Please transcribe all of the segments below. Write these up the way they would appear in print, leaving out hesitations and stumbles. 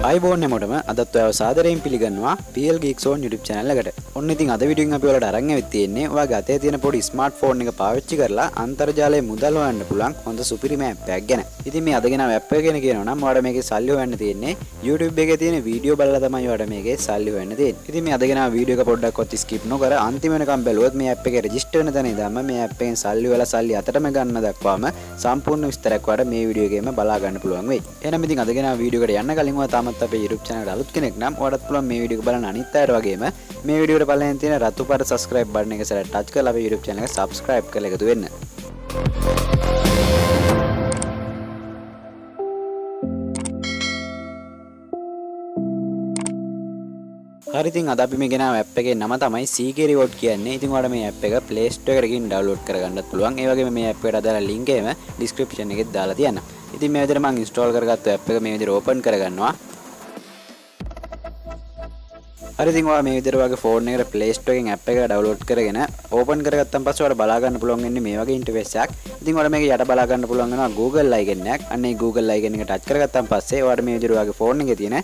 අයිබෝන් හැමෝටම අදත් ඔයාව සාදරයෙන් පිළිගන්නවා Plgeek Zone YouTube channel එකට. ඔන්න ඉතින් අද වීඩියෝ එකෙන් අපි ඔයාලට අරන් ඇවිත් තියෙන්නේ ඔයාගේ අතේ තියෙන පොඩි ස්මාර්ට්ෆෝන් එක පාවිච්චි කරලා අන්තර්ජාලයේ මුදල් හොයන්න පුළුවන් හොඳ සුපිරිම ඇප් එකක් ගැන. ඉතින් මේ අද ගෙනාව ඇප් එක ගැන කියනවා නම් ඔයාලට මේකේ සල්ලි හොයන්න තියෙන්නේ YouTube එකේ තියෙන වීඩියෝ බලලා තමයි ඔයාලට මේකේ සල්ලි හොයන්න තියෙන්නේ. ඉතින් මේ අද ගෙනාව වීඩියෝ එක පොඩ්ඩක්වත් ස්කිප් නොකර අන්තිම වෙනකම් බැලුවොත් මේ ඇප් එකේ රෙජිස්ටර් වෙන තැන ඉඳන්ම මේ ඇප් එකෙන් සල්ලි වල සල්ලි අතටම ගන්න දක්වාම සම්පූර්ණ විස්තරයක් ඔයාලට මේ වීඩියෝ එකේම බලා ගන්න පුළුවන් වෙයි. එහෙනම් ඉතින් අද ගෙනාව වීඩියෝ එකට යන්න කලින් ඔයා තාමත් අපේ YouTube channel එකට අලුත් කෙනෙක් නම් ඔයාලට පුළුවන් මේ වීඩියෝ එක බලන්න අනිත් අයට වගේම මේ වීඩියෝ එකට පල්ලෙන් තියෙන රතු පාට subscribe button එක සැරට touch කරලා අපේ YouTube channel එක subscribe කරලා එකතු වෙන්න. හරි ඉතින් අද අපි මේ ගෙනාව ඇප් එකේ නම තමයි CK Reward කියන්නේ. ඉතින් ඔයාලට මේ ඇප් එක Play Store එකට ගිහින් download කරගන්නත් පුළුවන්. ඒ වගේම මේ ඇප් එකට අදාළ link එකම description එකේ දාලා තියන්න. ඉතින් මේ විදිහට මම install කරගත්ත ඇප් එක මේ විදිහට open කරගන්නවා. හරි ඉතින් ඔයා මේ විදිහට ඔයාගේ ෆෝන් එකට Play Store එකෙන් ඇප් එක download කරගෙන open කරගත්තන් පස්සේ ඔයාලට බලා ගන්න පුළුවන් වෙන්නේ මේ වගේ interface එකක්. ඉතින් ඔයාලට මේක යට බලා ගන්න පුළුවන් වෙනවා Google icon එකක්. අන්න ඒ Google icon එක touch කරගත්තන් පස්සේ ඔයාලට මේ විදිහට ඔයාගේ ෆෝන් එකේ තියෙන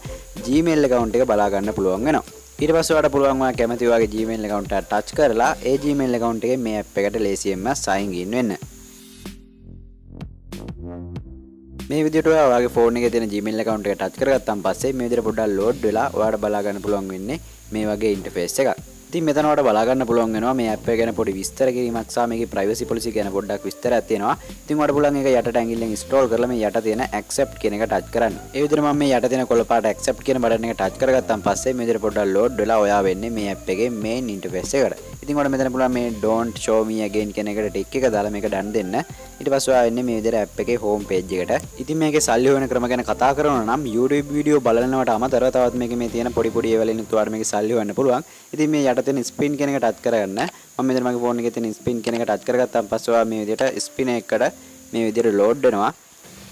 Gmail account එක බලා ගන්න පුළුවන් වෙනවා. ඊට පස්සේ ඔයාලට පුළුවන් ඔයා කැමති ඔයාගේ Gmail account එක touch කරලා ඒ Gmail account එකේ මේ app එකට ලේසියෙන්ම sign in වෙන්න. මේ විදිහට ඔයාගේ ෆෝන් එකේ තියෙන Gmail account එක touch කරගත්තාන් පස්සේ මේ විදිහට පොඩ්ඩක් load වෙලා ඔයාලට බලා ගන්න පුළුවන් වෙන්නේ මේ වගේ interface එකක්. ඉතින් මෙතන ඔයාලට බලා ගන්න පුළුවන් වෙනවා මේ app එක ගැන පොඩි විස්තර කිරීමක් සහ මේකේ privacy policy ගැන පොඩ්ඩක් විස්තරයක් තියෙනවා. ඉතින් ඔයාලට පුළුවන් ඒක යටට ඇඟිල්ලෙන් scroll කරලා මේ යට තියෙන accept කියන එක touch කරන්න. ඒ විදිහට මම මේ යට තියෙන කොළ පාට accept කියන බටන් එක touch කරගත්තාන් පස්සේ මේ විදිහට පොඩ්ඩක් load වෙලා ඔයා වෙන්නේ මේ app එකේ main interface එකට. ඉතින් ඔයාලට මෙතන පුළුවන් මේ don't show me again කියන එකට ටික් එක දාලා මේක done දෙන්න. ඊට පස්සේ ඔයා වෙන්නේ මේ විදිහට app එකේ home page එකට. ඉතින් මේකේ සල්ලි හොයන ක්‍රම ගැන කතා කරනවා නම් YouTube වීඩියෝ බලනවට අමතරව තවත් මේකේ මේ තියෙන පොඩි ඒවාලින් ඔයාලට මේකේ සල්ලි හොයන්න පුළුවන්. ඉතින් මේ යට තියෙන spin කියන එක touch කරගන්න. මම මෙතන මගේ ෆෝන් එකේ තියෙන spin කියන එක touch කරගත්තාන් පස්සේ ඔයා මේ විදිහට spin එකකට මේ විදිහට load වෙනවා.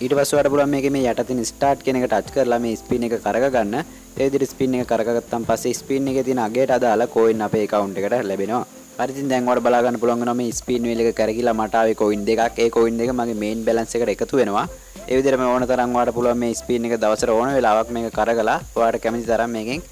ඊට පස්සේ ඔයාලට පුළුවන් මේකේ මේ යට තියෙන start කියන එක touch කරලා මේ spin එක කරග ගන්න. ඒ විදිහට spin එක කරගත්තාන් පස්සේ spin එකේ තියෙන අගයට අදාළ coin අපේ account එකට ලැබෙනවා. හරි ඉතින් දැන් ඔයාලට බලා ගන්න පුළුවන් වෙනවා මේ spin wheel එක කරකිලා මට ආවේ coin දෙකක්. ඒ coin දෙක මගේ main balance එකට එකතු වෙනවා. ඒ විදිහට මේ ඕන තරම් ඔයාලට පුළුවන් මේ spin එක දවසට ඕන වෙලාවක් මේක කරගලා ඔයාලට කැමති තරම් මේකෙන්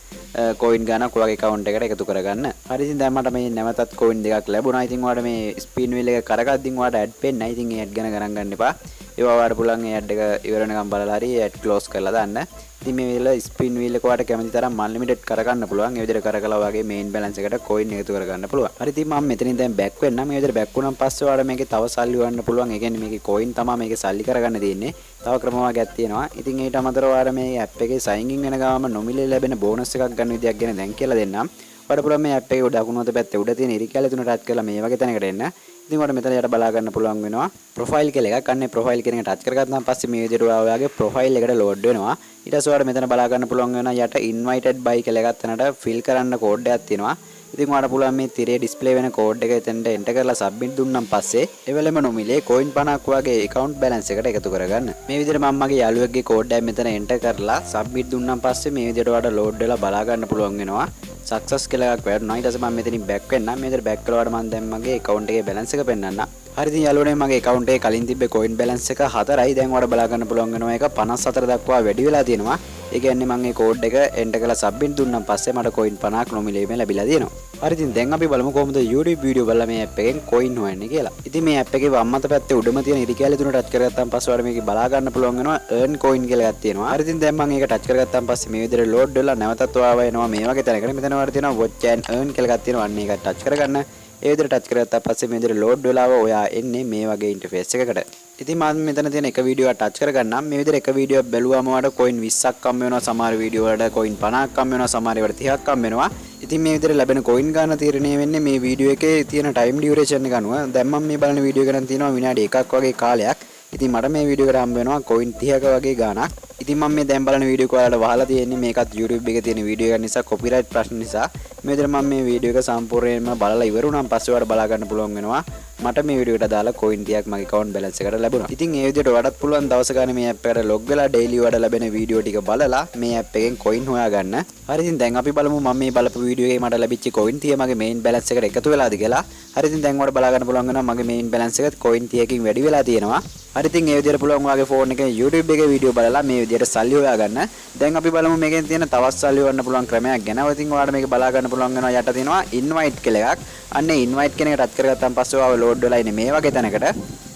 coin ගණක් ඔයාගේ account එකට එකතු කරගන්න. හරි ඉතින් දැන් මට මේ නැවතත් coin දෙකක් ලැබුණා. ඉතින් ඔයාලට මේ spin wheel එක කරගද්දින් ඔයාලට ad පෙන්නයි. ඉතින් ඒ ad ගැන ගණන් ගන්න එපා. ඒවා ඔයාලට පුළුවන් ඒ ad එක ඉවර වෙනකම් බලලා හරි ad close කරලා දාන්න. ඉතින් මේ වල spin wheel එක ඔයාලට කැමති තරම් unlimited කරගන්න පුළුවන්. ඒ විදිහට කරකලා ඔයාගේ main balance එකට coin එකතු කරගන්න පුළුවන්. හරි ඉතින් මම මෙතනින් දැන් back වෙන්නම්. මේ විදිහට back වුණාන් පස්සේ ඔයාලට මේකේ තව සල්ලි හොයන්න පුළුවන්. ඒ කියන්නේ මේකේ coin තමයි මේකේ සල්ලි කරගන්න තියෙන්නේ. තව ක්‍රම වර්ගයක් තියෙනවා. ඉතින් ඊට අමතරව ඔයාලා මේ app එකේ sign in වෙන ගාම නොමිලේ ලැබෙන bonus එකක් ගන්න විදියක් ගැන දැන් කියලා දෙන්නම්. ඔයාලට පුළුවන් මේ app එකේ උඩ අකුණු අත පැත්තේ උඩ තියෙන ඉරිකැල තුන touch කරලා මේ වගේ තැනකට එන්න. ඉතින් ඔයාලට මෙතන යට බලා ගන්න පුළුවන් වෙනවා profile කියලා එකක්. අන්නේ profile කියන එක touch කරගත්තාන් පස්සේ මේ විදිහට ඔයාගේ profile එකට load වෙනවා. ඊට පස්සේ ඔයාලට මෙතන බලා ගන්න පුළුවන් වෙනවා යට invited by කියලා එකක් තැනට fill කරන්න code එකක් තියෙනවා. ඉතින් ඔයාලට පුළුවන් මේ තිරේ display වෙන code එක එතනට enter කරලා submit දුන්නාන් පස්සේ එවෙලෙම නොමිලේ coin 50ක් වගේ account balance එකට එකතු කරගන්න. මේ විදිහට මම මගේ යාළුවෙක්ගේ code එක මෙතන enter කරලා submit දුන්නාන් පස්සේ මේ විදිහට ඔයාලට load වෙලා බලා ගන්න පුළුවන් වෙනවා. success කියලා එකක් වැටුණා. ඊට පස්සේ මම මෙතනින් back වෙන්නම්. මේ විදිහට back කළාට මම දැන් මගේ account එකේ balance එක පෙන්නන්නම්. හරි ඉතින් යාළුවනේ මගේ account එකේ කලින් තිබ්බේ coin balance එක 4යි. දැන් ඔයාලට බලා ගන්න පුළුවන් වෙනවා ඒක 54 දක්වා වැඩි වෙලා තියෙනවා. ඒ කියන්නේ මම මේ code එක enter කරලා submit දුන්නාන් පස්සේ මට coin 50ක් නොමිලේම ලැබිලා තියෙනවා. හරි ඉතින් දැන් අපි බලමු කොහොමද YouTube වීඩියෝ බලලා මේ app එකෙන් coin හොයන්නේ කියලා. ඉතින් මේ app එකේ වම් අත පැත්තේ උඩම තියෙන ඉරිකැලේ තුන touch කරගත්තාන් පස්සේ ඔයාලට මේක බලා ගන්න පුළුවන් වෙනවා earn coin කියලා එකක් තියෙනවා. හරි ඉතින් දැන් මම ඒක touch කරගත්තාන් පස්සේ මේ විදිහට load වෙලා නැවතත් ඔයාව එනවා මේ වගේ තැනකට. මෙතන ඔයාලට තියෙනවා watch and earn කියලා එකක් තියෙනවා. අන්න ඒක touch කරගන්න. ඒ විදිහට touch කරගත්තාන් පස්සේ මේ විදිහට load වෙලාව ඔයා එන්නේ මේ වගේ interface එකකට. ඉතින් මම මෙතන තියෙන එක වීඩියෝ එක touch කරගන්නම්. මේ විදිහට එක වීඩියෝ බැලුවාම ඔයාලට coin 20ක් හම්බ වෙනවා. සමහර වීඩියෝ වලට coin 50ක් හම්බ වෙනවා. සමහර ඒවාට 30ක් හම්බ වෙනවා. ඉතින් මේ විදිහට ලැබෙන coin ගන්න තීරණය වෙන්නේ මේ වීඩියෝ එකේ තියෙන time duration එක අනුව. දැන් මම මේ බලන වීඩියෝ එක නම් තියෙනවා විනාඩි 1ක් වගේ කාලයක්. ඉතින් මට මේ වීඩියෝ එකට හම්බ වෙනවා coin 30ක වගේ ගාණක්. ඉතින් මම මේ දැන් බලන වීඩියෝ එක ඔයාලට වහලා තියෙන්නේ මේකත් YouTube එකේ තියෙන වීඩියෝ එකක් නිසා copyright ප්‍රශ්න නිසා. මේ විදිහට මම මේ වීඩියෝ එක සම්පූර්ණයෙන්ම බලලා ඉවර වුණාන් පස්සේ ඔයාලට බලා ගන්න පුළුවන් වෙනවා මට මේ වීඩියෝ එකට දාලා coin 30ක් මගේ account balance එකට ලැබුණා. ඉතින් ඒ විදිහට ඔයාලට පුළුවන් දවස ගන්න මේ app එකට log වෙලා daily ඔයාලට ලැබෙන වීඩියෝ ටික බලලා මේ app එකෙන් coin හොයාගන්න. හරි ඉතින් දැන් අපි බලමු මම මේ බලපු වීඩියෝ එකේ මට ලැබිච්ච coin 30 මගේ main balance එකට එකතු වෙලාද කියලා. හරි ඉතින් දැන් ඔයාලට බලා ගන්න පුළුවන් වෙනවා මගේ main balance එක coin 30කින් වැඩි වෙලා තියෙනවා. හරි ඉතින් මේ විදිහට පුළුවන් ඔයාගේ ෆෝන් එකේ YouTube එකේ වීඩියෝ බලලා මේ විදිහට සල්ලි හොයාගන්න. දැන් අපි බලමු මේකෙන් තියෙන තවත් සල්ලි හොයන්න පුළුවන් ක්‍රමයක් ගැන. ඉතින් ඔයාලට මේක බලා ගන්න පුළුවන් වෙනවා යට තියෙනවා invite කියලා එකක්. අන්න invite කියන එක ටච් කරගත්තාන් පස්සේ ඔයාව load වෙලා ඉන්නේ මේ වගේ තැනකට.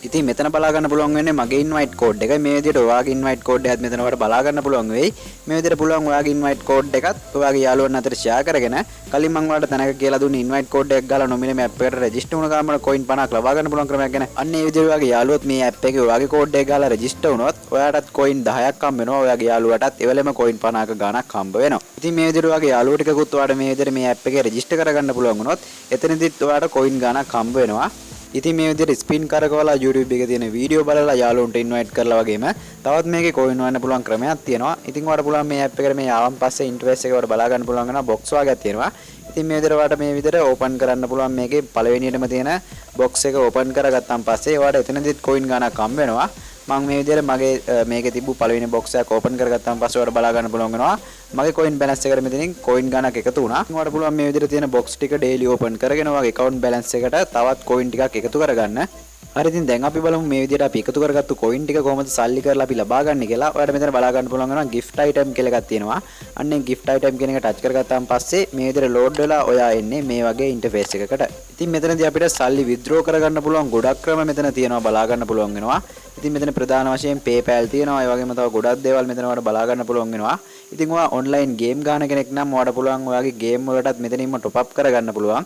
ඉතින් මෙතන බලා ගන්න පුළුවන් වෙන්නේ මගේ invite code එක. මේ විදිහට ඔයාගේ invite code එකත් මෙතන ඔයාලට බලා ගන්න පුළුවන් වෙයි. මේ විදිහට පුළුවන් ඔයාගේ invite code එකත් ඔයාගේ යාළුවන් අතර share කරගෙන කලින් මම ඔයාලට තැනක කියලා දුන්නේ invite code එකක් ගාලා nominee app එකට register වුණ ගමන් coin 50ක් ලබා ගන්න පුළුවන් ක්‍රමයක් ගැන. අන්න ඒ විදිහට ඔයාගේ යාළුවොත් මේ app එකේ ඔයාගේ code එක ගාලා register වුණොත් ඔයාටත් coin 10ක් හම්බ වෙනවා. ඔයාගේ යාළුවටත් එවලෙම coin 50ක ගාණක් හම්බ වෙනවා. ඉතින් මේ විදිහට ඔයාගේ යාළුවෝ ටිකකුත් ඔයාට මේ විදිහට මේ app එකේ register කරගන්න පුළුවන් වුණොත් එතනදිත් ඔයාට coin ගාණක් හම්බ වෙනවා. ඉතින් මේ විදිහට ස්පින් කරකවලා YouTube එකේ තියෙන වීඩියෝ බලලා යාළුවන්ට ඉන්වයිට් කරලා වගේම තවත් මේකේ coin හොයන්න පුළුවන් ක්‍රමයක් තියෙනවා. ඉතින් ඔයාලට පුළුවන් මේ app එකට මේ ආවන් පස්සේ ඉන්ටර්ෆේස් එක වල බලා ගන්න පුළුවන් වෙනවා box වගේක් තියෙනවා. ඉතින් මේ විදිහට ඔයාලට මේ විදිහට ඕපන් කරන්න පුළුවන් මේකේ පළවෙනියටම තියෙන box එක ඕපන් කරගත්තාන් පස්සේ ඔයාලට එතනදිත් coin ගාණක් හම්බ වෙනවා. මම මේ විදිහට මගේ මේකේ තිබ්බු පළවෙනි box එක ඕපන් කරගත්තාන් පස්සේ ඔයාලට බලා ගන්න පුළුවන් වෙනවා. මගේ coin balance එකට මෙතනින් coin ගාණක් එකතු වුණා. ඔයාලට පුළුවන් මේ විදිහට තියෙන box ටික daily open කරගෙන ඔයාගේ account balance එකට තවත් coin ටිකක් එකතු කරගන්න. හරි ඉතින් දැන් අපි බලමු මේ විදිහට අපි එකතු කරගත්තු coin ටික කොහොමද සල්ලි කරලා අපි ලබා ගන්න කියලා. ඔයාලට මෙතන බලා ගන්න පුළුවන් වෙනවා gift item කියලා එකක් තියෙනවා. අන්නේ gift item කියන එක ටච් කරගත්තාන් පස්සේ මේ විදිහට load වෙලා ඔයා එන්නේ මේ වගේ interface එකකට. ඉතින් මෙතනදී අපිට සල්ලි withdraw කරගන්න පුළුවන් ගොඩක් ක්‍රම මෙතන තියෙනවා බලා ගන්න පුළුවන් වෙනවා. ඉතින් මෙතන ප්‍රධාන වශයෙන් PayPal තියෙනවා. ඒ වගේම තව ගොඩක් දේවල් මෙතන ඔයාලට බලා ගන්න පුළුවන් වෙනවා. ඉතින් ඔයා online game ගාන කෙනෙක් නම් ඔයාලට පුළුවන් ඔයාගේ game වලටත් මෙතනින්ම top up කරගන්න පුළුවන්.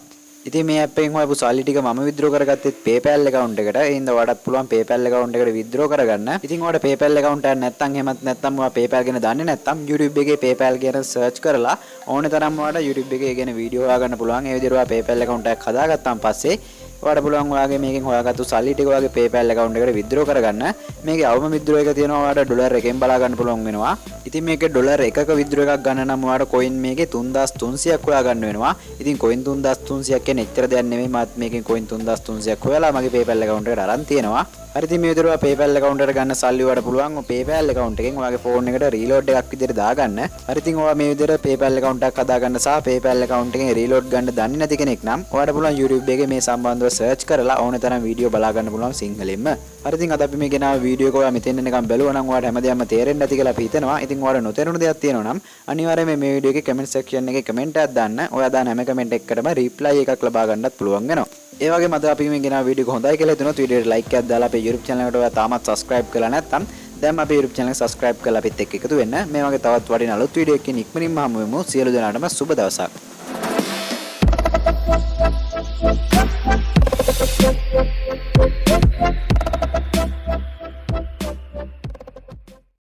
ඉතින් මේ app එකෙන් හොයපු සල්ලි ටික මම withdraw කරගත්තෙත් PayPal account එකට. ඒ හින්දා ඔයාලටත් පුළුවන් PayPal account එකට withdraw කරගන්න. ඉතින් ඔයාලට PayPal account එකක් නැත්නම් එහෙමත් නැත්නම් ඔයා PayPal ගැන දන්නේ නැත්නම් YouTube එකේ PayPal ගැන search කරලා ඕනේ තරම් ඔයාලට YouTube එකේ ගැන වීඩියෝ හොයාගන්න පුළුවන්. ඒ විදිහට ඔයා PayPal account එකක් හදාගත්තාන් පස්සේ ඔයාලට පුළුවන් ඔයාගේ මේකෙන් හොයාගත්තු සල්ලි ටික ඔයාගේ PayPal account එකට withdraw කරගන්න. මේකේ අවම withdraw එක තියෙනවා ඔයාලට ඩොලර් එකෙන් බලා ගන්න පුළුවන් වෙනවා. ඉතින් මේකේ ඩොලර් එකක withdraw එකක් ගන්න නම් ඔයාලට coin මේකේ 3300ක් හොයා ගන්න වෙනවා. ඉතින් coin 3300ක් කියන්නේ එච්චර දෙයක් නෙමෙයි. මාත් මේකෙන් coin 3300ක් හොයලා මගේ PayPal account එකට අරන් තියෙනවා. හරි ඉතින් මේ විදිහට PayPal account එකට ගන්න සල්ලි ඔයාලට පුළුවන් PayPal account එකෙන් ඔයාගේ phone එකට reload එකක් විදිහට දාගන්න. හරි ඉතින් ඔයා මේ විදිහට PayPal account එකක් හදාගන්න සහ PayPal account එකෙන් reload ගන්න දන්නේ නැති කෙනෙක් නම් ඔයාලට පුළුවන් YouTube එකේ මේ සම්බන්ධව search කරලා ඕනේ තරම් වීඩියෝ බලා ගන්න පුළුවන් සිංහලෙන්ම. හරි ඉතින් අද අපි මේ ගෙනාව වීඩියෝ එක ඔයා මෙතෙන් එනකම් බැලුවා නම් ඔයාලට හැමදේම තේරෙන්නේ නැති කියලා අපි හිතනවා. ඉතින් ඔයාලට නොතේරුණු දෙයක් තියෙනවා නම් අනිවාර්යයෙන්ම මේ වීඩියෝ එකේ comment section එකේ comment එකක් දාන්න. ඔයා දාන හැම comment එකකටම reply එකක් ලබා ගන්නත් පුළුවන් වෙනවා. ඒ වගේම අද අපි මේ ගෙනාව වීඩියෝ එක හොඳයි කියලා හිතුනොත් වීඩියෝට like එකක් දාලා අපේ YouTube channel එකට ඔයා තාමත් subscribe කරලා නැත්නම් දැන් අපේ YouTube channel එක subscribe කරලා අපිත් එක්ක එකතු වෙන්න. මේ වගේ තවත් වටිනා අලුත් වීඩියෝ එකකින් ඉක්මනින්ම හමු වෙමු. සියලු දෙනාටම සුබ දවසක්.